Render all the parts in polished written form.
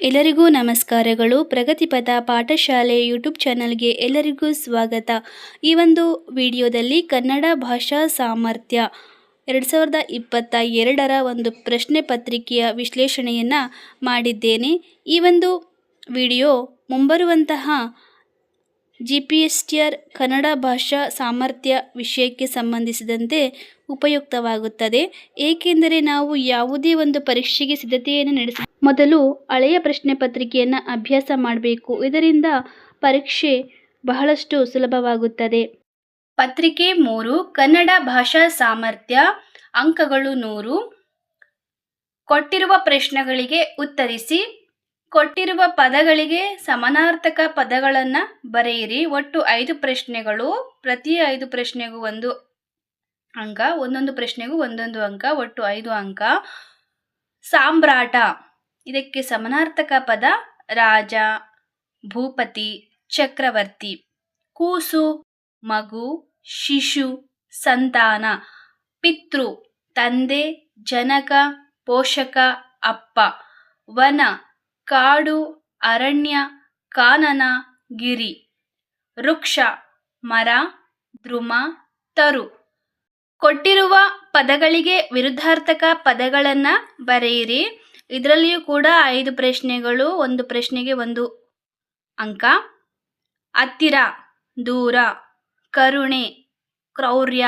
ಎಲ್ಲರಿಗೂ ನಮಸ್ಕಾರಗಳು. ಪ್ರಗತಿಪಥ ಪಾಠಶಾಲೆ ಯೂಟ್ಯೂಬ್ ಚಾನಲ್ಗೆ ಎಲ್ಲರಿಗೂ ಸ್ವಾಗತ. ಈ ಒಂದು ವಿಡಿಯೋದಲ್ಲಿ ಕನ್ನಡ ಭಾಷಾ ಸಾಮರ್ಥ್ಯ 2022ರ ಒಂದು ಪ್ರಶ್ನೆ ಪತ್ರಿಕೆಯ ವಿಶ್ಲೇಷಣೆಯನ್ನು ಮಾಡಿದ್ದೇನೆ. ಈ ಒಂದು ವಿಡಿಯೋ ಮುಂಬರುವಂತಹ GPSTR ಕನ್ನಡ ಭಾಷಾ ಸಾಮರ್ಥ್ಯ ವಿಷಯಕ್ಕೆ ಸಂಬಂಧಿಸಿದಂತೆ ಉಪಯುಕ್ತವಾಗುತ್ತದೆ. ಏಕೆಂದರೆ ನಾವು ಯಾವುದೇ ಒಂದು ಪರೀಕ್ಷೆಗೆ ಸಿದ್ಧತೆಯನ್ನು ನಡೆಸ ಮೊದಲು ಹಳೆಯ ಪ್ರಶ್ನೆ ಪತ್ರಿಕೆಯನ್ನು ಅಭ್ಯಾಸ ಮಾಡಬೇಕು. ಇದರಿಂದ ಪರೀಕ್ಷೆ ಬಹಳಷ್ಟು ಸುಲಭವಾಗುತ್ತದೆ. ಪತ್ರಿಕೆ 3 ಕನ್ನಡ ಭಾಷಾ ಸಾಮರ್ಥ್ಯ, ಅಂಕಗಳು 100. ಕೊಟ್ಟಿರುವ ಪ್ರಶ್ನೆಗಳಿಗೆ ಉತ್ತರಿಸಿ. ಕೊಟ್ಟಿರುವ ಪದಗಳಿಗೆ ಸಮಾನಾರ್ಥಕ ಪದಗಳನ್ನು ಬರೆಯಿರಿ. ಒಟ್ಟು 5 ಪ್ರಶ್ನೆಗಳು. ಪ್ರತಿ 5 ಪ್ರಶ್ನೆಗೂ 1 ಅಂಕ, ಒಂದೊಂದು ಪ್ರಶ್ನೆಗೂ 1 ಅಂಕ, ಒಟ್ಟು 5 ಅಂಕ. ಸಾಮ್ರಾಟ, ಇದಕ್ಕೆ ಸಮಾನಾರ್ಥಕ ಪದ ರಾಜ, ಭೂಪತಿ, ಚಕ್ರವರ್ತಿ. ಕೂಸು, ಮಗು, ಶಿಶು, ಸಂತಾನ. ಪಿತೃ, ತಂದೆ, ಜನಕ, ಪೋಷಕ, ಅಪ್ಪ. ವನ, ಕಾಡು, ಅರಣ್ಯ, ಕಾನನ, ಗಿರಿ. ವೃಕ್ಷ, ಮರ, ದ್ರುಮ, ತರು. ಕೊಟ್ಟಿರುವ ಪದಗಳಿಗೆ ವಿರುದ್ಧಾರ್ಥಕ ಪದಗಳನ್ನು ಬರೆಯಿರಿ. ಇದರಲ್ಲಿಯೂ ಕೂಡ 5 ಪ್ರಶ್ನೆಗಳು, ಒಂದು ಪ್ರಶ್ನೆಗೆ 1 ಅಂಕ. ಹತ್ತಿರ, ದೂರ, ಕರುಣೆ, ಕ್ರೌರ್ಯ,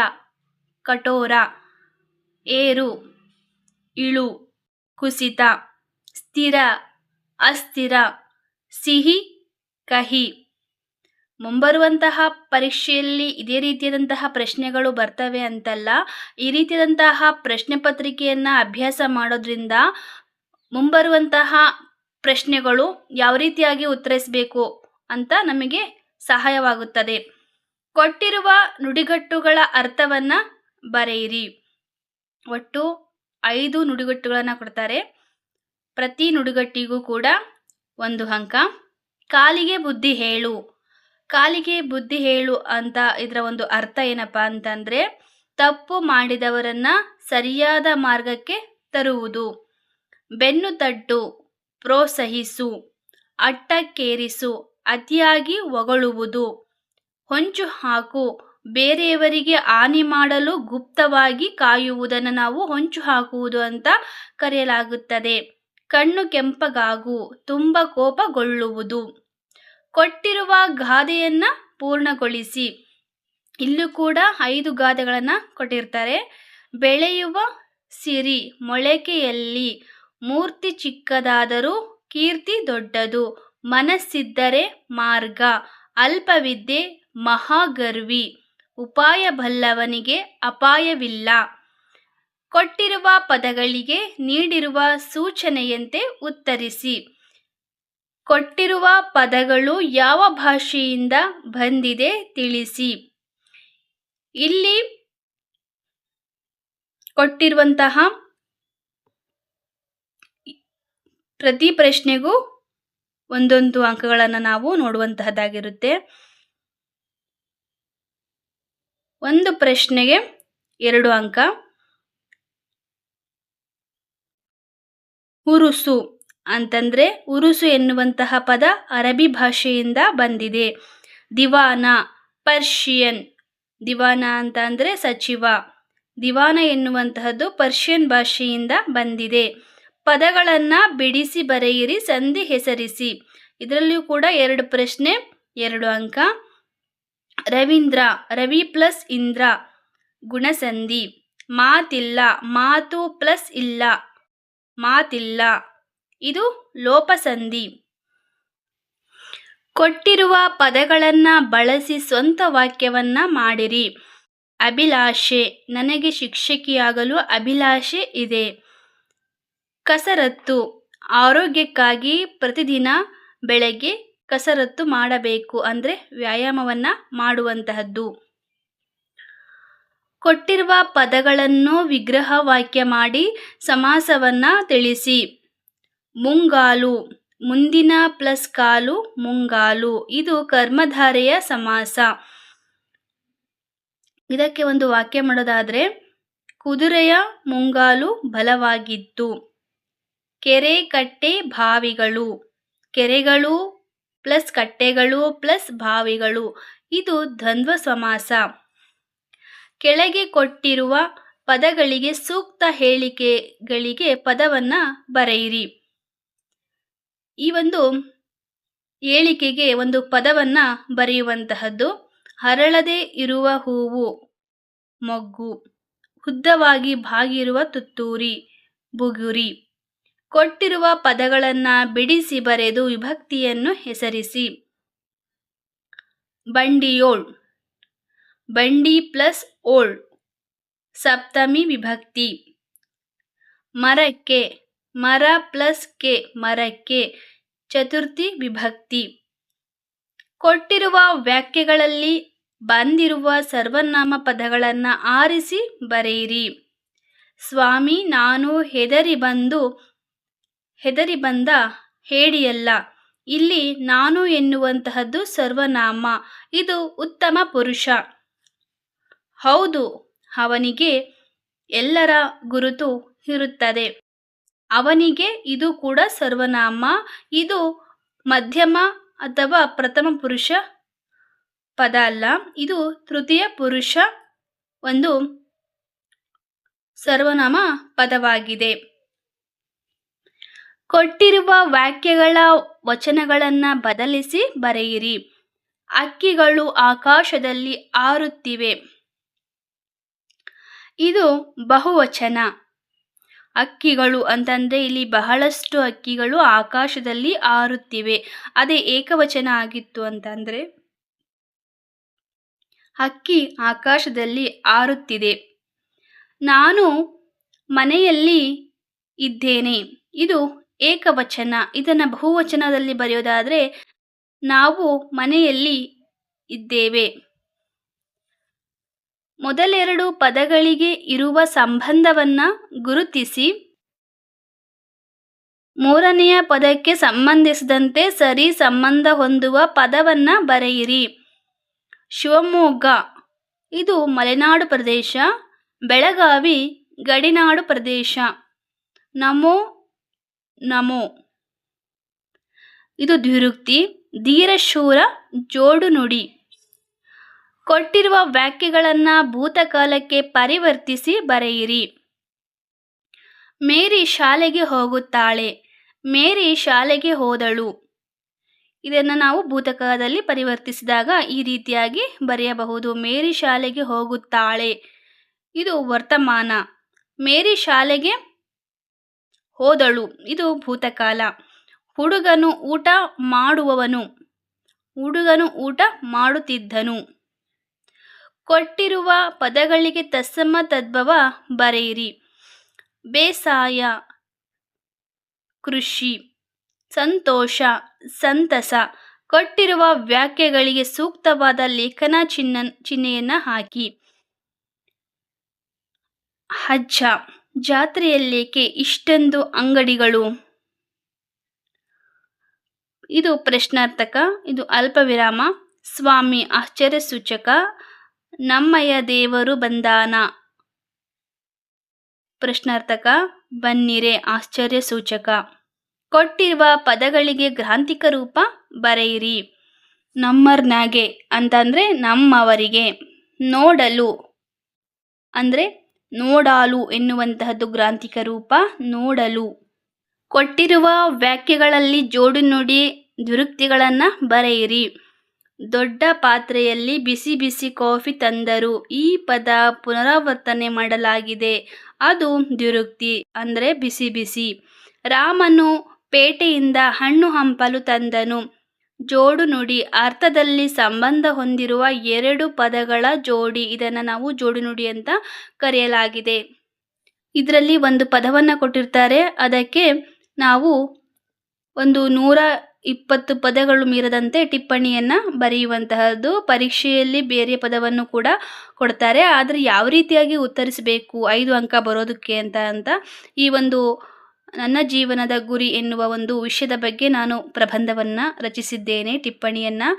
ಕಠೋರ. ಏರು, ಇಳು, ಕುಸಿತ. ಸ್ಥಿರ, ಅಸ್ಥಿರ, ಸಿಹಿ, ಕಹಿ. ಮುಂಬರುವಂತಹ ಪರೀಕ್ಷೆಯಲ್ಲಿ ಇದೇ ರೀತಿಯಾದಂತಹ ಪ್ರಶ್ನೆಗಳು ಬರ್ತವೆ ಅಂತಲ್ಲ. ಈ ರೀತಿಯಾದಂತಹ ಪ್ರಶ್ನೆ ಪತ್ರಿಕೆಯನ್ನು ಅಭ್ಯಾಸ ಮಾಡೋದ್ರಿಂದ ಮುಂಬರುವಂತಹ ಪ್ರಶ್ನೆಗಳು ಯಾವ ರೀತಿಯಾಗಿ ಉತ್ತರಿಸಬೇಕು ಅಂತ ನಮಗೆ ಸಹಾಯವಾಗುತ್ತದೆ. ಕೊಟ್ಟಿರುವ ನುಡಿಗಟ್ಟುಗಳ ಅರ್ಥವನ್ನು ಬರೆಯಿರಿ. ಒಟ್ಟು 5 ನುಡಿಗಟ್ಟುಗಳನ್ನು ಕೊಡ್ತಾರೆ. ಪ್ರತಿ ನುಡಿಗಟ್ಟಿಗೂ ಕೂಡ 1 ಅಂಕ. ಕಾಲಿಗೆ ಬುದ್ಧಿ ಹೇಳು. ಕಾಲಿಗೆ ಬುದ್ಧಿ ಹೇಳು ಅಂತ ಇದರ ಒಂದು ಅರ್ಥ ಏನಪ್ಪ ಅಂತಂದರೆ, ತಪ್ಪು ಮಾಡಿದವರನ್ನು ಸರಿಯಾದ ಮಾರ್ಗಕ್ಕೆ ತರುವುದು. ಬೆನ್ನು ತಟ್ಟು, ಪ್ರೋತ್ಸಾಹಿಸು. ಅಟ್ಟಕ್ಕೇರಿಸು, ಅತಿಯಾಗಿ ಹೊಗಳುವುದು. ಹೊಂಚು ಹಾಕು, ಬೇರೆಯವರಿಗೆ ಹಾನಿ ಮಾಡಲು ಗುಪ್ತವಾಗಿ ಕಾಯುವುದನ್ನು ನಾವು ಹೊಂಚು ಹಾಕುವುದು ಅಂತ ಕರೆಯಲಾಗುತ್ತದೆ. ಕಣ್ಣು ಕೆಂಪಗಾಗು, ತುಂಬ ಕೋಪಗೊಳ್ಳುವುದು. ಕೊಟ್ಟಿರುವ ಗಾದೆಯನ್ನು ಪೂರ್ಣಗೊಳಿಸಿ. ಇಲ್ಲೂ ಕೂಡ 5 ಗಾದೆಗಳನ್ನು ಕೊಟ್ಟಿರ್ತಾರೆ. ಬೆಳೆಯುವ ಸಿರಿ ಮೊಳಕೆಯಲ್ಲಿ, ಮೂರ್ತಿ ಚಿಕ್ಕದಾದರೂ ಕೀರ್ತಿ ದೊಡ್ಡದು. ಮನಸ್ಸಿದ್ದರೆ ಮಾರ್ಗ, ಅಲ್ಪವಿದ್ಯೆ ಮಹಾಗರ್ವಿ. ಉಪಾಯ ಬಲ್ಲವನಿಗೆ ಅಪಾಯವಿಲ್ಲ. ಕೊಟ್ಟಿರುವ ಪದಗಳಿಗೆ ನೀಡಿರುವ ಸೂಚನೆಯಂತೆ ಉತ್ತರಿಸಿ. ಕೊಟ್ಟಿರುವ ಪದಗಳು ಯಾವ ಭಾಷೆಯಿಂದ ಬಂದಿದೆ ತಿಳಿಸಿ. ಇಲ್ಲಿ ಕೊಟ್ಟಿರುವಂತಹ ಪ್ರತಿ ಪ್ರಶ್ನೆಗೂ 1 ಅಂಕಗಳನ್ನು ನಾವು ನೋಡುವಂತಹದ್ದಾಗಿರುತ್ತೆ. ಒಂದು ಪ್ರಶ್ನೆಗೆ 2 ಅಂಕ. ಉರುಸು ಅಂತಂದರೆ, ಉರುಸು ಎನ್ನುವಂತಹ ಪದ ಅರಬಿ ಭಾಷೆಯಿಂದ ಬಂದಿದೆ. ದಿವಾನ, ಪರ್ಷಿಯನ್. ದಿವಾನ ಅಂತ ಅಂದರೆ ಸಚಿವ. ದಿವಾನ ಎನ್ನುವಂತಹದ್ದು ಪರ್ಷಿಯನ್ ಭಾಷೆಯಿಂದ ಬಂದಿದೆ. ಪದಗಳನ್ನು ಬಿಡಿಸಿ ಬರೆಯಿರಿ, ಸಂಧಿ ಹೆಸರಿಸಿ. ಇದರಲ್ಲಿಯೂ ಕೂಡ 2 ಪ್ರಶ್ನೆ, 2 ಅಂಕ. ರವೀಂದ್ರ, ರವಿ ಪ್ಲಸ್ ಇಂದ್ರ, ಗುಣಸಂಧಿ. ಮಾತಿಲ್ಲ, ಮಾತು ಪ್ಲಸ್ ಇಲ್ಲ, ಮಾತಿಲ್ಲ. ಇದು ಲೋಪಸಂಧಿ. ಕೊಟ್ಟಿರುವ ಪದಗಳನ್ನು ಬಳಸಿ ಸ್ವಂತ ವಾಕ್ಯವನ್ನು ಮಾಡಿರಿ. ಅಭಿಲಾಷೆ, ನನಗೆ ಶಿಕ್ಷಕಿಯಾಗಲು ಅಭಿಲಾಷೆ ಇದೆ. ಕಸರತ್ತು, ಆರೋಗ್ಯಕ್ಕಾಗಿ ಪ್ರತಿದಿನ ಬೆಳಗ್ಗೆ ಕಸರತ್ತು ಮಾಡಬೇಕು, ಅಂದರೆ ವ್ಯಾಯಾಮವನ್ನು ಮಾಡುವಂತಹದ್ದು. ಕೊಟ್ಟಿರುವ ಪದಗಳನ್ನು ವಿಗ್ರಹ ವಾಕ್ಯ ಮಾಡಿ ಸಮಾಸವನ್ನು ತಿಳಿಸಿ. ಮುಂಗಾಲು, ಮುಂದಿನ ಪ್ಲಸ್ ಕಾಲು, ಮುಂಗಾಲು. ಇದು ಕರ್ಮಧಾರೆಯ ಸಮಾಸ. ಇದಕ್ಕೆ ಒಂದು ವಾಕ್ಯ ಮಾಡೋದಾದರೆ, ಕುದುರೆಯ ಮುಂಗಾಲು ಬಲವಾಗಿತ್ತು. ಕೆರೆ ಕಟ್ಟೆ ಬಾವಿಗಳು. ಕೆರೆಗಳು ಪ್ಲಸ್ ಕಟ್ಟೆಗಳು ಪ್ಲಸ್ ಬಾವಿಗಳು, ಇದು ದ್ವಂದ್ವ ಸಮಾಸ. ಕೆಳಗೆ ಕೊಟ್ಟಿರುವ ಪದಗಳಿಗೆ ಸೂಕ್ತ ಹೇಳಿಕೆಗಳಿಗೆ ಪದವನ್ನ ಬರೆಯಿರಿ. ಈ ಒಂದು ಹೇಳಿಕೆಗೆ ಒಂದು ಪದವನ್ನ ಬರೆಯುವಂತಹದ್ದು: ಹರಳದೆ ಇರುವ ಹೂವು ಮೊಗ್ಗು, ಉದ್ದವಾಗಿ ಬಾಗಿರುವ ತುತ್ತೂರಿ ಬುಗುರಿ. ಕೊಟ್ಟಿರುವ ಪದಗಳನ್ನ ಬಿಡಿಸಿ ಬರೆದು ವಿಭಕ್ತಿಯನ್ನು ಹೆಸರಿಸಿ. ಬಂಡಿಯೋಳ್, ಬಂಡಿ ಪ್ಲಸ್ ಓಳ್ ಸಪ್ತಮಿ ವಿಭಕ್ತಿ. ಮರಕ್ಕೆ, ಮರ ಪ್ಲಸ್ ಕೆ ಮರಕ್ಕೆ ಚತುರ್ಥಿ ವಿಭಕ್ತಿ. ಕೊಟ್ಟಿರುವ ವಾಕ್ಯಗಳಲ್ಲಿ ಬಂದಿರುವ ಸರ್ವನಾಮ ಪದಗಳನ್ನು ಆರಿಸಿ ಬರೆಯಿರಿ. ಸ್ವಾಮಿ, ನಾನು ಹೆದರಿ ಬಂದ ಹೇಡಿಯಲ್ಲ. ಇಲ್ಲಿ ನಾನು ಎನ್ನುವಂತಹದ್ದು ಸರ್ವನಾಮ, ಇದು ಉತ್ತಮ ಪುರುಷ. ಹೌದು, ಅವನಿಗೆ ಎಲ್ಲರ ಗುರುತು ಇರುತ್ತದೆ. ಅವನಿಗೆ ಇದು ಕೂಡ ಸರ್ವನಾಮ, ಇದು ಮಧ್ಯಮ ಅಥವಾ ಪ್ರಥಮ ಪುರುಷ ಪದ ಅಲ್ಲ, ಇದು ತೃತೀಯ ಪುರುಷ ಒಂದು ಸರ್ವನಾಮ ಪದವಾಗಿದೆ. ಕೊಟ್ಟಿರುವ ವಾಕ್ಯಗಳ ವಚನಗಳನ್ನು ಬದಲಿಸಿ ಬರೆಯಿರಿ. ಹಕ್ಕಿಗಳು ಆಕಾಶದಲ್ಲಿ ಹಾರುತ್ತಿವೆ, ಇದು ಬಹುವಚನ. ಹಕ್ಕಿಗಳು ಅಂತಂದರೆ ಇಲ್ಲಿ ಬಹಳಷ್ಟು ಹಕ್ಕಿಗಳು ಆಕಾಶದಲ್ಲಿ ಹಾರುತ್ತಿವೆ. ಅದೇ ಏಕವಚನ ಆಗಿತ್ತು ಅಂತಂದರೆ ಹಕ್ಕಿ ಆಕಾಶದಲ್ಲಿ ಹಾರುತ್ತಿದೆ. ನಾನು ಮನೆಯಲ್ಲಿ ಇದ್ದೇನೆ, ಇದು ಏಕವಚನ. ಇದನ್ನು ಬಹುವಚನದಲ್ಲಿ ಬರೆಯೋದಾದರೆ ನಾವು ಮನೆಯಲ್ಲಿ ಇದ್ದೇವೆ. ಮೊದಲೆರಡು ಪದಗಳಿಗೆ ಇರುವ ಸಂಬಂಧವನ್ನು ಗುರುತಿಸಿ ಮೂರನೆಯ ಪದಕ್ಕೆ ಸಂಬಂಧಿಸಿದಂತೆ ಸರಿ ಸಂಬಂಧ ಹೊಂದುವ ಪದವನ್ನು ಬರೆಯಿರಿ. ಶಿವಮೊಗ್ಗ, ಇದು ಮಲೆನಾಡು ಪ್ರದೇಶ. ಬೆಳಗಾವಿ ಗಡಿನಾಡು ಪ್ರದೇಶ. ನಮೋ ನಮೋ, ಇದು ದ್ವಿರುಕ್ತಿ. ಧೀರಶೂರ ಜೋಡು ನುಡಿ. ಕೊಟ್ಟಿರುವ ವಾಕ್ಯಗಳನ್ನು ಭೂತಕಾಲಕ್ಕೆ ಪರಿವರ್ತಿಸಿ ಬರೆಯಿರಿ. ಮೇರಿ ಶಾಲೆಗೆ ಹೋಗುತ್ತಾಳೆ, ಮೇರಿ ಶಾಲೆಗೆ ಹೋದಳು. ಇದನ್ನು ನಾವು ಭೂತಕಾಲದಲ್ಲಿ ಪರಿವರ್ತಿಸಿದಾಗ ಈ ರೀತಿಯಾಗಿ ಬರೆಯಬಹುದು. ಮೇರಿ ಶಾಲೆಗೆ ಹೋಗುತ್ತಾಳೆ, ಇದು ವರ್ತಮಾನ. ಮೇರಿ ಶಾಲೆಗೆ ಹೋದಳು, ಇದು ಭೂತಕಾಲ. ಹುಡುಗನು ಊಟ ಮಾಡುವವನು, ಹುಡುಗನು ಊಟ ಮಾಡುತ್ತಿದ್ದನು. ಕೊಟ್ಟಿರುವ ಪದಗಳಿಗೆ ತತ್ಸಮ ತದ್ಭವ ಬರೆಯಿರಿ. ಬೇಸಾಯ, ಕೃಷಿ. ಸಂತೋಷ, ಸಂತಸ. ಕೊಟ್ಟಿರುವ ವಾಕ್ಯಗಳಿಗೆ ಸೂಕ್ತವಾದ ಲೇಖನ ಚಿಹ್ನೆಯನ್ನು ಹಾಕಿ. ಅಜ್ಜ, ಜಾತ್ರೆಯಲ್ಲೇಕೆ ಇಷ್ಟೊಂದು ಅಂಗಡಿಗಳು, ಇದು ಪ್ರಶ್ನಾರ್ಥಕ, ಇದು ಅಲ್ಪ ವಿರಾಮ. ಸ್ವಾಮಿ, ಆಶ್ಚರ್ಯ ಸೂಚಕ. ನಮ್ಮಯ್ಯ ದೇವರು ಬಂದಾನ, ಪ್ರಶ್ನಾರ್ಥಕ. ಬನ್ನಿರೆ, ಆಶ್ಚರ್ಯ ಸೂಚಕ. ಕೊಟ್ಟಿರುವ ಪದಗಳಿಗೆ ಗ್ರಾಂಥಿಕ ರೂಪ ಬರೆಯಿರಿ. ನಮ್ಮರ್ನಾಗೆ ಅಂತಂದರೆ ನಮ್ಮವರಿಗೆ. ನೋಡಲು ಅಂದರೆ ನೋಡಾಲು ಎನ್ನುವಂತಹದ್ದು ಗ್ರಾಂಥಿಕ ರೂಪ, ನೋಡಲು. ಕೊಟ್ಟಿರುವ ವಾಕ್ಯಗಳಲ್ಲಿ ಜೋಡು ನುಡಿ ದ್ವಿರುಕ್ತಿಗಳನ್ನು ಬರೆಯಿರಿ. ದೊಡ್ಡ ಪಾತ್ರೆಯಲ್ಲಿ ಬಿಸಿ ಬಿಸಿ ಕಾಫಿ ತಂದರು. ಈ ಪದ ಪುನರಾವರ್ತನೆ ಮಾಡಲಾಗಿದೆ, ಅದು ದ್ವಿರುಕ್ತಿ ಅಂದರೆ ಬಿಸಿ ಬಿಸಿ. ರಾಮನು ಪೇಟೆಯಿಂದ ಹಣ್ಣು ಹಂಪಲು ತಂದನು. ಜೋಡು ನುಡಿ, ಅರ್ಥದಲ್ಲಿ ಸಂಬಂಧ ಹೊಂದಿರುವ ಎರಡು ಪದಗಳ ಜೋಡಿ. ಇದನ್ನು ನಾವು ಜೋಡು ನುಡಿ ಅಂತ ಕರೆಯಲಾಗಿದೆ. ಇದರಲ್ಲಿ ಒಂದು ಪದವನ್ನು ಕೊಟ್ಟಿರ್ತಾರೆ, ಅದಕ್ಕೆ ನಾವು ಒಂದು 120 ಪದಗಳು ಮೀರದಂತೆ ಟಿಪ್ಪಣಿಯನ್ನು ಬರೆಯುವಂತಹದ್ದು. ಪರೀಕ್ಷೆಯಲ್ಲಿ ಬೇರೆ ಪದವನ್ನು ಕೂಡ ಕೊಡ್ತಾರೆ, ಆದರೆ ಯಾವ ರೀತಿಯಾಗಿ ಉತ್ತರಿಸಬೇಕು 5 ಅಂಕ ಬರೋದಕ್ಕೆ ಅಂತ ಈ ಒಂದು ನನ್ನ ಜೀವನದ ಗುರಿ ಎನ್ನುವ ಒಂದು ವಿಷಯದ ಬಗ್ಗೆ ನಾನು ಪ್ರಬಂಧವನ್ನು ರಚಿಸಿದ್ದೇನೆ, ಟಿಪ್ಪಣಿಯನ್ನು.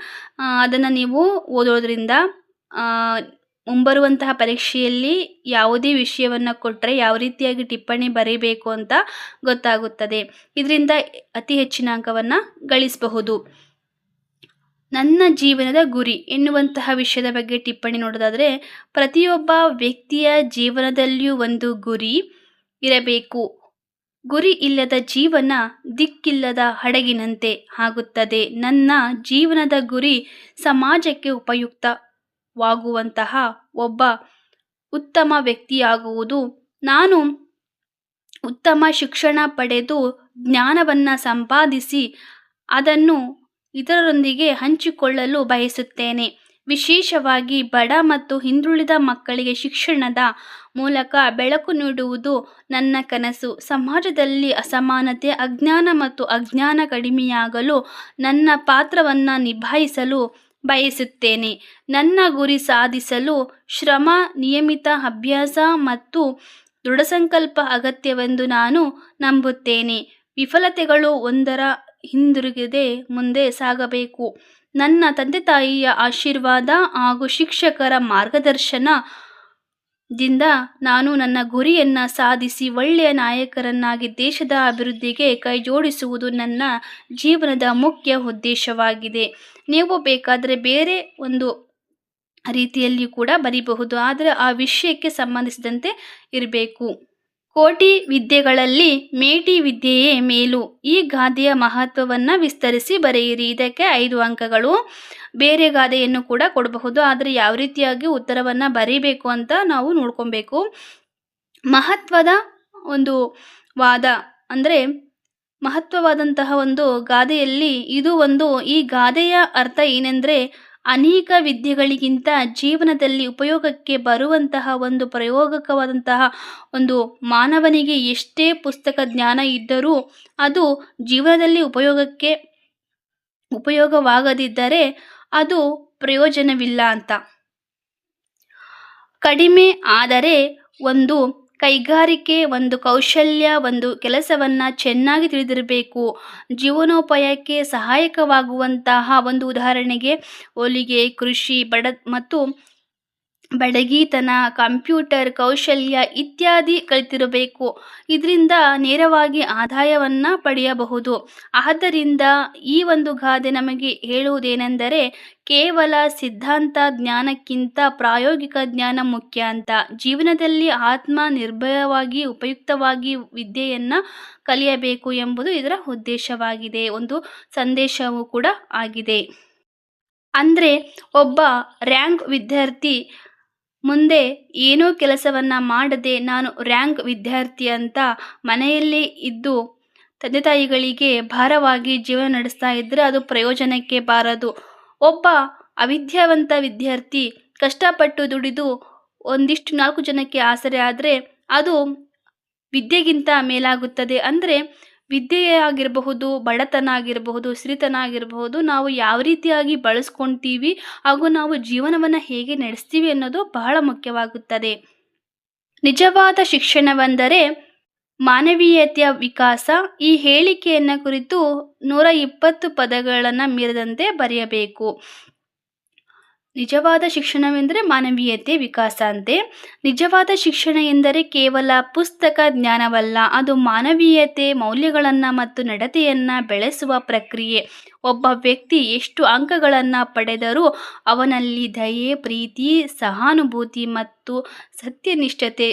ಅದನ್ನು ನೀವು ಓದೋದ್ರಿಂದ ಮುಂಬರುವಂತಹ ಪರೀಕ್ಷೆಯಲ್ಲಿ ಯಾವುದೇ ವಿಷಯವನ್ನು ಕೊಟ್ಟರೆ ಯಾವ ರೀತಿಯಾಗಿ ಟಿಪ್ಪಣಿ ಬರೀಬೇಕು ಅಂತ ಗೊತ್ತಾಗುತ್ತದೆ. ಇದರಿಂದ ಅತಿ ಹೆಚ್ಚಿನ ಅಂಕವನ್ನು ಗಳಿಸಬಹುದು. ನನ್ನ ಜೀವನದ ಗುರಿ ಎನ್ನುವಂತಹ ವಿಷಯದ ಬಗ್ಗೆ ಟಿಪ್ಪಣಿ ನೋಡೋದಾದರೆ, ಪ್ರತಿಯೊಬ್ಬ ವ್ಯಕ್ತಿಯ ಜೀವನದಲ್ಲಿಯೂ ಒಂದು ಗುರಿ ಇರಬೇಕು. ಗುರಿ ಇಲ್ಲದ ಜೀವನ ದಿಕ್ಕಿಲ್ಲದ ಹಡಗಿನಂತೆ ಆಗುತ್ತದೆ. ನನ್ನ ಜೀವನದ ಗುರಿ ಸಮಾಜಕ್ಕೆ ಉಪಯುಕ್ತವಾಗುವಂತಹ ಒಬ್ಬ ಉತ್ತಮ ವ್ಯಕ್ತಿಯಾಗುವುದು. ನಾನು ಉತ್ತಮ ಶಿಕ್ಷಣ ಪಡೆದು ಜ್ಞಾನವನ್ನು ಸಂಪಾದಿಸಿ ಅದನ್ನು ಇತರರೊಂದಿಗೆ ಹಂಚಿಕೊಳ್ಳಲು ಬಯಸುತ್ತೇನೆ. ವಿಶೇಷವಾಗಿ ಬಡ ಮತ್ತು ಹಿಂದುಳಿದ ಮಕ್ಕಳಿಗೆ ಶಿಕ್ಷಣದ ಮೂಲಕ ಬೆಳಕು ನೀಡುವುದು ನನ್ನ ಕನಸು. ಸಮಾಜದಲ್ಲಿ ಅಸಮಾನತೆ, ಅಜ್ಞಾನ ಮತ್ತು ಅಜ್ಞಾನ ಕಡಿಮೆಯಾಗಲು ನನ್ನ ಪಾತ್ರವನ್ನು ನಿಭಾಯಿಸಲು ಬಯಸುತ್ತೇನೆ. ನನ್ನ ಗುರಿ ಸಾಧಿಸಲು ಶ್ರಮ, ನಿಯಮಿತ ಅಭ್ಯಾಸ ಮತ್ತು ದೃಢಸಂಕಲ್ಪ ಅಗತ್ಯವೆಂದು ನಾನು ನಂಬುತ್ತೇನೆ. ವಿಫಲತೆಗಳು ಒಂದರ ಹಿಂದಿರುಗದೆ ಮುಂದೆ ಸಾಗಬೇಕು. ನನ್ನ ತಂದೆ ತಾಯಿಯ ಆಶೀರ್ವಾದ ಹಾಗೂ ಶಿಕ್ಷಕರ ಮಾರ್ಗದರ್ಶನದಿಂದ ನಾನು ನನ್ನ ಗುರಿಯನ್ನು ಸಾಧಿಸಿ ಒಳ್ಳೆಯ ನಾಯಕರನ್ನಾಗಿ ದೇಶದ ಅಭಿವೃದ್ಧಿಗೆ ಕೈಜೋಡಿಸುವುದು ನನ್ನ ಜೀವನದ ಮುಖ್ಯ ಉದ್ದೇಶವಾಗಿದೆ. ನೀವು ಬೇಕಾದರೆ ಬೇರೆ ಒಂದು ರೀತಿಯಲ್ಲಿ ಕೂಡ ಬರೀಬಹುದು, ಆದರೆ ಆ ವಿಷಯಕ್ಕೆ ಸಂಬಂಧಿಸಿದಂತೆ ಇರಬೇಕು. ಕೋಟಿ ವಿದ್ಯೆಗಳಲ್ಲಿ ಮೇಟಿ ವಿದ್ಯೆಯೇ ಮೇಲು. ಈ ಗಾದೆಯ ಮಹತ್ವವನ್ನು ವಿಸ್ತರಿಸಿ ಬರೆಯಿರಿ. ಇದಕ್ಕೆ 5 ಅಂಕಗಳು. ಬೇರೆ ಗಾದೆಯನ್ನು ಕೂಡ ಕೊಡಬಹುದು, ಆದರೆ ಯಾವ ರೀತಿಯಾಗಿ ಉತ್ತರವನ್ನು ಬರೀಬೇಕು ಅಂತ ನಾವು ನೋಡ್ಕೊಬೇಕು. ಮಹತ್ವದ ಒಂದು ವಾದ ಅಂದರೆ ಮಹತ್ವವಾದಂತಹ ಒಂದು ಗಾದೆಯಲ್ಲಿ ಈ ಗಾದೆಯ ಅರ್ಥ ಏನೆಂದರೆ, ಅನೇಕ ವಿದ್ಯೆಗಳಿಗಿಂತ ಜೀವನದಲ್ಲಿ ಉಪಯೋಗಕ್ಕೆ ಬರುವಂತಹ ಒಂದು ಪ್ರಯೋಗಕವಾದಂತಹ ಒಂದು ಮಾನವನಿಗೆ ಎಷ್ಟೇ ಪುಸ್ತಕ ಜ್ಞಾನ ಇದ್ದರೂ ಅದು ಜೀವನದಲ್ಲಿ ಉಪಯೋಗವಾಗದಿದ್ದರೆ ಅದು ಪ್ರಯೋಜನವಿಲ್ಲ ಅಂತ. ಕಡಿಮೆ ಆದರೆ ಒಂದು ಕೈಗಾರಿಕೆ, ಒಂದು ಕೌಶಲ್ಯ, ಒಂದು ಕೆಲಸವನ್ನು ಚೆನ್ನಾಗಿ ತಿಳಿದಿರಬೇಕು. ಜೀವನೋಪಾಯಕ್ಕೆ ಸಹಾಯಕವಾಗುವಂತಹ ಒಂದು ಉದಾಹರಣೆಗೆ ಹೊಲಿಗೆ, ಕೃಷಿ, ಬಡಗಿತನ, ಕಂಪ್ಯೂಟರ್ ಕೌಶಲ್ಯ ಇತ್ಯಾದಿ ಕಲಿತಿರಬೇಕು. ಇದರಿಂದ ನೇರವಾಗಿ ಆದಾಯವನ್ನು ಪಡೆಯಬಹುದು. ಆದ್ದರಿಂದ ಈ ಒಂದು ಗಾದೆ ನಮಗೆ ಹೇಳುವುದೇನೆಂದರೆ, ಕೇವಲ ಸಿದ್ಧಾಂತ ಜ್ಞಾನಕ್ಕಿಂತ ಪ್ರಾಯೋಗಿಕ ಜ್ಞಾನ ಮುಖ್ಯ ಅಂತ. ಜೀವನದಲ್ಲಿ ಆತ್ಮ ನಿರ್ಭಯವಾಗಿ ಉಪಯುಕ್ತವಾಗಿ ವಿದ್ಯೆಯನ್ನು ಕಲಿಯಬೇಕು ಎಂಬುದು ಇದರ ಉದ್ದೇಶವಾಗಿದೆ, ಒಂದು ಸಂದೇಶವೂ ಕೂಡ ಆಗಿದೆ. ಅಂದರೆ ಒಬ್ಬ ರ್ಯಾಂಕ್ ವಿದ್ಯಾರ್ಥಿ ಮುಂದೆ ಏನೂ ಕೆಲಸವನ್ನು ಮಾಡದೆ ನಾನು ರ್ಯಾಂಕ್ ವಿದ್ಯಾರ್ಥಿ ಅಂತ ಮನೆಯಲ್ಲೇ ಇದ್ದು ತಂದೆ ತಾಯಿಗಳಿಗೆ ಭಾರವಾಗಿ ಜೀವನ ನಡೆಸ್ತಾ ಇದ್ದರೆ ಅದು ಪ್ರಯೋಜನಕ್ಕೆ ಬಾರದು. ಒಬ್ಬ ಅವಿದ್ಯಾವಂತ ವಿದ್ಯಾರ್ಥಿ ಕಷ್ಟಪಟ್ಟು ದುಡಿದು ಒಂದಿಷ್ಟು 4 ಜನಕ್ಕೆ ಆಸರೆ ಆದರೆ ಅದು ವಿದ್ಯೆಗಿಂತ ಮೇಲಾಗುತ್ತದೆ. ಅಂದರೆ ವಿದ್ಯೆ ಆಗಿರಬಹುದು, ಬಡತನ ಆಗಿರಬಹುದು, ಸಿರಿತನ ಆಗಿರಬಹುದು, ನಾವು ಯಾವ ರೀತಿಯಾಗಿ ಬಳಸ್ಕೊಳ್ತೀವಿ ಹಾಗೂ ನಾವು ಜೀವನವನ್ನು ಹೇಗೆ ನಡೆಸ್ತೀವಿ ಅನ್ನೋದು ಬಹಳ ಮುಖ್ಯವಾಗುತ್ತದೆ. ನಿಜವಾದ ಶಿಕ್ಷಣವೆಂದರೆ ಮಾನವೀಯತೆಯ ವಿಕಾಸ. ಈ ಹೇಳಿಕೆಯನ್ನು ಕುರಿತು 120 ಪದಗಳನ್ನು ಮೀರದಂತೆ ಬರೆಯಬೇಕು. ನಿಜವಾದ ಶಿಕ್ಷಣವೆಂದರೆ ಮಾನವೀಯತೆ ವಿಕಾಸ ಅಂತೆ. ನಿಜವಾದ ಶಿಕ್ಷಣ ಎಂದರೆ ಕೇವಲ ಪುಸ್ತಕ ಜ್ಞಾನವಲ್ಲ, ಅದು ಮಾನವೀಯತೆ, ಮೌಲ್ಯಗಳನ್ನು ಮತ್ತು ನಡತೆಯನ್ನು ಬೆಳೆಸುವ ಪ್ರಕ್ರಿಯೆ. ಒಬ್ಬ ವ್ಯಕ್ತಿ ಎಷ್ಟು ಅಂಕಗಳನ್ನು ಪಡೆದರೂ ಅವನಲ್ಲಿ ದಯೆ, ಪ್ರೀತಿ, ಸಹಾನುಭೂತಿ ಮತ್ತು ಸತ್ಯನಿಷ್ಠತೆ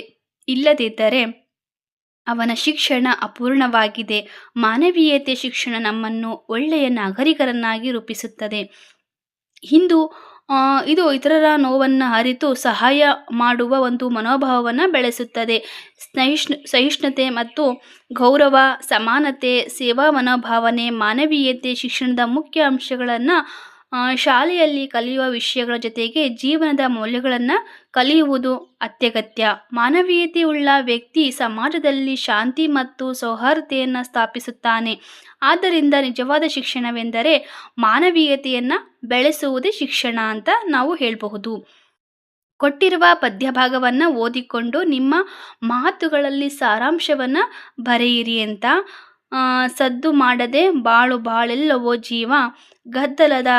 ಇಲ್ಲದಿದ್ದರೆ ಅವನ ಶಿಕ್ಷಣ ಅಪೂರ್ಣವಾಗಿದೆ. ಮಾನವೀಯತೆ ಶಿಕ್ಷಣ ನಮ್ಮನ್ನು ಒಳ್ಳೆಯ ನಾಗರಿಕರನ್ನಾಗಿ ರೂಪಿಸುತ್ತದೆ. ಇದು ಇತರರ ನೋವನ್ನು ಅರಿತು ಸಹಾಯ ಮಾಡುವ ಒಂದು ಮನೋಭಾವವನ್ನು ಬೆಳೆಸುತ್ತದೆ. ಸಹಿಷ್ಣುತೆ ಮತ್ತು ಗೌರವ, ಸಮಾನತೆ, ಸೇವಾ ಮನೋಭಾವನೆ, ಮಾನವೀಯತೆ ಶಿಕ್ಷಣದ ಮುಖ್ಯ ಅಂಶಗಳನ್ನು ಶಾಲೆಯಲ್ಲಿ ಕಲಿಯುವ ವಿಷಯಗಳ ಜೊತೆಗೆ ಜೀವನದ ಮೌಲ್ಯಗಳನ್ನು ಕಲಿಯುವುದು ಅತ್ಯಗತ್ಯ. ಮಾನವೀಯತೆಯುಳ್ಳ ವ್ಯಕ್ತಿ ಸಮಾಜದಲ್ಲಿ ಶಾಂತಿ ಮತ್ತು ಸೌಹಾರ್ದತೆಯನ್ನು ಸ್ಥಾಪಿಸುತ್ತಾನೆ. ಆದ್ದರಿಂದ ನಿಜವಾದ ಶಿಕ್ಷಣವೆಂದರೆ ಮಾನವೀಯತೆಯನ್ನು ಬೆಳೆಸುವುದೇ ಶಿಕ್ಷಣ ಅಂತ ನಾವು ಹೇಳಬಹುದು. ಕೊಟ್ಟಿರುವ ಪದ್ಯಭಾಗವನ್ನು ಓದಿಕೊಂಡು ನಿಮ್ಮ ಮಾತುಗಳಲ್ಲಿ ಸಾರಾಂಶವನ್ನು ಬರೆಯಿರಿ ಅಂತ. ಸದ್ದು ಮಾಡದೆ ಬಾಳು ಬಾಳೆಲ್ಲವೋ ಜೀವ, ಗದ್ದಲದ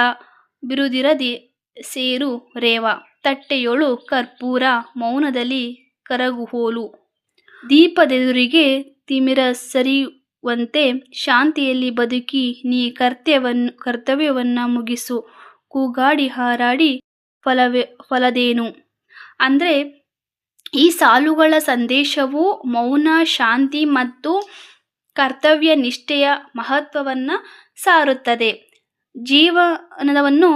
ಬಿರುದಿರದಿ ಸೇರು ರೇವ. ತಟ್ಟೆಯೊಳು ಕರ್ಪೂರ ಮೌನದಲ್ಲಿ ಕರಗುಹೋಲು. ದೀಪದೆದುರಿಗೆ ತಿಮಿರ ಸರಿಯುವಂತೆ ಶಾಂತಿಯಲ್ಲಿ ಬದುಕಿ ನೀ ಕರ್ತವ್ಯವನ್ನ ಮುಗಿಸು. ಕೂಗಾಡಿ ಹಾರಾಡಿ ಫಲದೇನು. ಅಂದರೆ ಈ ಸಾಲುಗಳ ಸಂದೇಶವು ಮೌನ, ಶಾಂತಿ ಮತ್ತು ಕರ್ತವ್ಯ ನಿಷ್ಠೆಯ ಮಹತ್ವವನ್ನು ಸಾರುತ್ತದೆ. ಜೀವನವನ್ನು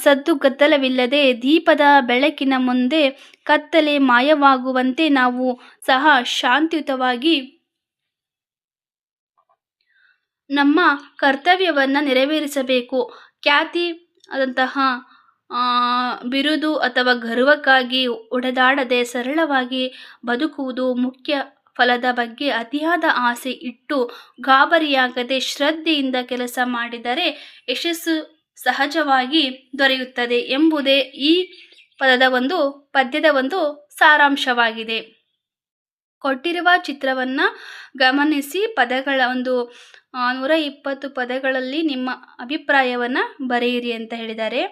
ಸದ್ದುಗದ್ದಲವಿಲ್ಲದೆ ದೀಪದ ಬೆಳಕಿನ ಮುಂದೆ ಕತ್ತಲೆ ಮಾಯವಾಗುವಂತೆ ನಾವು ಸಹ ಶಾಂತಿಯುತವಾಗಿ ನಮ್ಮ ಕರ್ತವ್ಯವನ್ನು ನೆರವೇರಿಸಬೇಕು. ಖ್ಯಾತಿ ಆದಂತಹ ಬಿರುದು ಅಥವಾ ಗರ್ವಕ್ಕಾಗಿ ಒಡೆದಾಡದೆ ಸರಳವಾಗಿ ಬದುಕುವುದು ಮುಖ್ಯ. ಫಲದ ಬಗ್ಗೆ ಅತಿಯಾದ ಆಸೆ ಇಟ್ಟು ಗಾಬರಿಯಾಗದೆ ಶ್ರದ್ಧೆಯಿಂದ ಕೆಲಸ ಮಾಡಿದರೆ ಯಶಸ್ಸು ಸಹಜವಾಗಿ ದೊರೆಯುತ್ತದೆ ಎಂಬುದೇ ಈ ಪದ್ಯದ ಒಂದು ಸಾರಾಂಶವಾಗಿದೆ. ಕೊಟ್ಟಿರುವ ಚಿತ್ರವನ್ನು ಗಮನಿಸಿ ಪದಗಳ 120 ಪದಗಳಲ್ಲಿ ನಿಮ್ಮ ಅಭಿಪ್ರಾಯವನ್ನು ಬರೆಯಿರಿ ಅಂತ ಹೇಳಿದ್ದಾರೆ.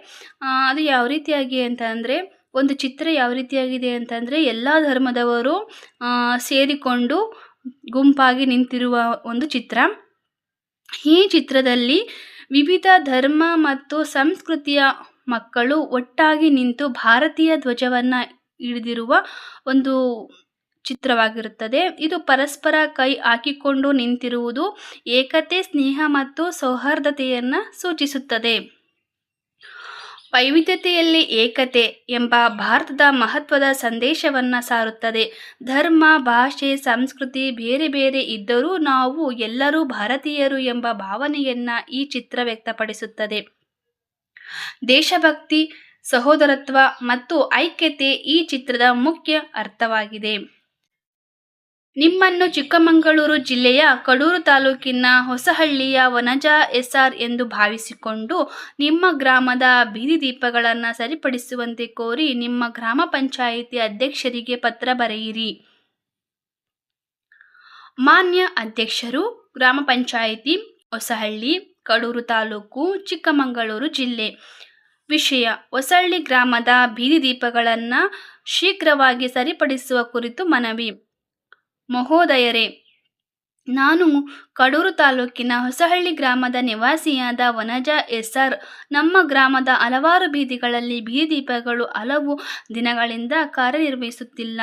ಅದು ಯಾವ ರೀತಿಯಾಗಿ ಅಂತಂದರೆ, ಒಂದು ಚಿತ್ರ ಯಾವ ರೀತಿಯಾಗಿದೆ ಅಂತಂದರೆ, ಎಲ್ಲ ಧರ್ಮದವರು ಸೇರಿಕೊಂಡು ಗುಂಪಾಗಿ ನಿಂತಿರುವ ಒಂದು ಚಿತ್ರ. ಈ ಚಿತ್ರದಲ್ಲಿ ವಿವಿಧ ಧರ್ಮ ಮತ್ತು ಸಂಸ್ಕೃತಿಯ ಮಕ್ಕಳು ಒಟ್ಟಾಗಿ ನಿಂತು ಭಾರತೀಯ ಧ್ವಜವನ್ನು ಹಿಡಿದಿರುವ ಒಂದು ಚಿತ್ರವಾಗಿರುತ್ತದೆ. ಇದು ಪರಸ್ಪರ ಕೈ ಹಾಕಿಕೊಂಡು ನಿಂತಿರುವುದು ಏಕತೆ, ಸ್ನೇಹ ಮತ್ತು ಸೌಹಾರ್ದತೆಯನ್ನು ಸೂಚಿಸುತ್ತದೆ. ವೈವಿಧ್ಯತೆಯಲ್ಲಿ ಏಕತೆ ಎಂಬ ಭಾರತದ ಮಹತ್ವದ ಸಂದೇಶವನ್ನು ಸಾರುತ್ತದೆ. ಧರ್ಮ, ಭಾಷೆ, ಸಂಸ್ಕೃತಿ ಬೇರೆ ಬೇರೆ ಇದ್ದರೂ ನಾವು ಎಲ್ಲರೂ ಭಾರತೀಯರು ಎಂಬ ಭಾವನೆಯನ್ನು ಈ ಚಿತ್ರ ವ್ಯಕ್ತಪಡಿಸುತ್ತದೆ. ದೇಶಭಕ್ತಿ, ಸಹೋದರತ್ವ ಮತ್ತು ಐಕ್ಯತೆ ಈ ಚಿತ್ರದ ಮುಖ್ಯ ಅರ್ಥವಾಗಿದೆ. ನಿಮ್ಮನ್ನು ಚಿಕ್ಕಮಗಳೂರು ಜಿಲ್ಲೆಯ ಕಡೂರು ತಾಲೂಕಿನ ಹೊಸಹಳ್ಳಿಯ ವನಜಾ ಎಸ್.ಆರ್. ಎಂದು ಭಾವಿಸಿಕೊಂಡು ನಿಮ್ಮ ಗ್ರಾಮದ ಬೀದಿ ದೀಪಗಳನ್ನು ಸರಿಪಡಿಸುವಂತೆ ಕೋರಿ ನಿಮ್ಮ ಗ್ರಾಮ ಪಂಚಾಯಿತಿ ಅಧ್ಯಕ್ಷರಿಗೆ ಪತ್ರ ಬರೆಯಿರಿ. ಮಾನ್ಯ ಅಧ್ಯಕ್ಷರು, ಗ್ರಾಮ ಪಂಚಾಯಿತಿ ಹೊಸಹಳ್ಳಿ, ಕಡೂರು ತಾಲೂಕು, ಚಿಕ್ಕಮಗಳೂರು ಜಿಲ್ಲೆ. ವಿಷಯ: ಹೊಸಹಳ್ಳಿ ಗ್ರಾಮದ ಬೀದಿ ದೀಪಗಳನ್ನು ಶೀಘ್ರವಾಗಿ ಸರಿಪಡಿಸುವ ಕುರಿತು ಮನವಿ. ಮಹೋದಯರೇ, ನಾನು ಕಡೂರು ತಾಲೂಕಿನ ಹೊಸಹಳ್ಳಿ ಗ್ರಾಮದ ನಿವಾಸಿಯಾದ ವನಜಾ ಎಸ್.ಆರ್. ನಮ್ಮ ಗ್ರಾಮದ ಹಲವಾರು ಬೀದಿಗಳಲ್ಲಿ ಬೀದಿ ದೀಪಗಳು ಹಲವು ದಿನಗಳಿಂದ ಕಾರ್ಯನಿರ್ವಹಿಸುತ್ತಿಲ್ಲ.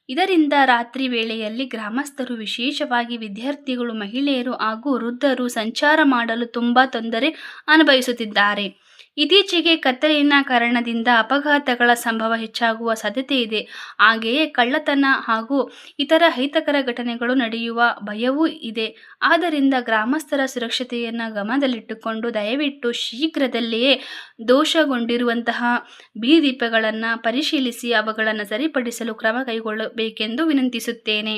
ಇದರಿಂದ ರಾತ್ರಿ ವೇಳೆಯಲ್ಲಿ ಗ್ರಾಮಸ್ಥರು, ವಿಶೇಷವಾಗಿ ವಿದ್ಯಾರ್ಥಿಗಳು, ಮಹಿಳೆಯರು ಹಾಗೂ ವೃದ್ಧರು ಸಂಚಾರ ಮಾಡಲು ತುಂಬಾ ತೊಂದರೆ ಅನುಭವಿಸುತ್ತಿದ್ದಾರೆ. ಇತ್ತೀಚೆಗೆ ಕತ್ತಲಿನ ಕಾರಣದಿಂದ ಅಪಘಾತಗಳ ಸಂಭವ ಹೆಚ್ಚಾಗುವ ಸಾಧ್ಯತೆ ಇದೆ. ಹಾಗೆಯೇ ಕಳ್ಳತನ ಹಾಗೂ ಇತರ ಅಹಿತಕರ ಘಟನೆಗಳು ನಡೆಯುವ ಭಯವೂ ಇದೆ. ಆದ್ದರಿಂದ ಗ್ರಾಮಸ್ಥರ ಸುರಕ್ಷತೆಯನ್ನು ಗಮನದಲ್ಲಿಟ್ಟುಕೊಂಡು ದಯವಿಟ್ಟು ಶೀಘ್ರದಲ್ಲಿಯೇ ದೋಷಗೊಂಡಿರುವಂತಹ ಬೀದಿ ದೀಪಗಳನ್ನು ಪರಿಶೀಲಿಸಿ ಅವುಗಳನ್ನು ಸರಿಪಡಿಸಲು ಕ್ರಮ ಕೈಗೊಳ್ಳಬೇಕೆಂದು ವಿನಂತಿಸುತ್ತೇನೆ.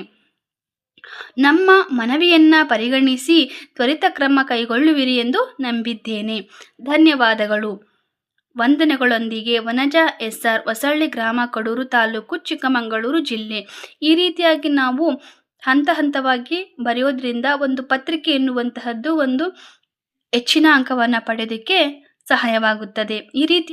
ನಮ್ಮ ಮನವಿಯನ್ನು ಪರಿಗಣಿಸಿ ತ್ವರಿತ ಕ್ರಮ ಕೈಗೊಳ್ಳುವಿರಿ ಎಂದು ನಂಬಿದ್ದೇನೆ. ಧನ್ಯವಾದಗಳು. ವಂದನೆಗಳೊಂದಿಗೆ ವನಜಾ ಎಸ್.ಆರ್. ಹೊಸಹಳ್ಳಿ ಗ್ರಾಮ, ಕಡೂರು ತಾಲೂಕು, ಚಿಕ್ಕಮಗಳೂರು ಜಿಲ್ಲೆ. ಈ ರೀತಿಯಾಗಿ ನಾವು ಹಂತವಾಗಿ ಬರೆಯೋದ್ರಿಂದ ಒಂದು ಪತ್ರಿಕೆ ಎನ್ನುವಂತಹದ್ದು ಒಂದು ಹೆಚ್ಚಿನ ಅಂಕವನ್ನು ಪಡೆಯೋದಕ್ಕೆ ಸಹಾಯವಾಗುತ್ತದೆ. ಈ ರೀತಿ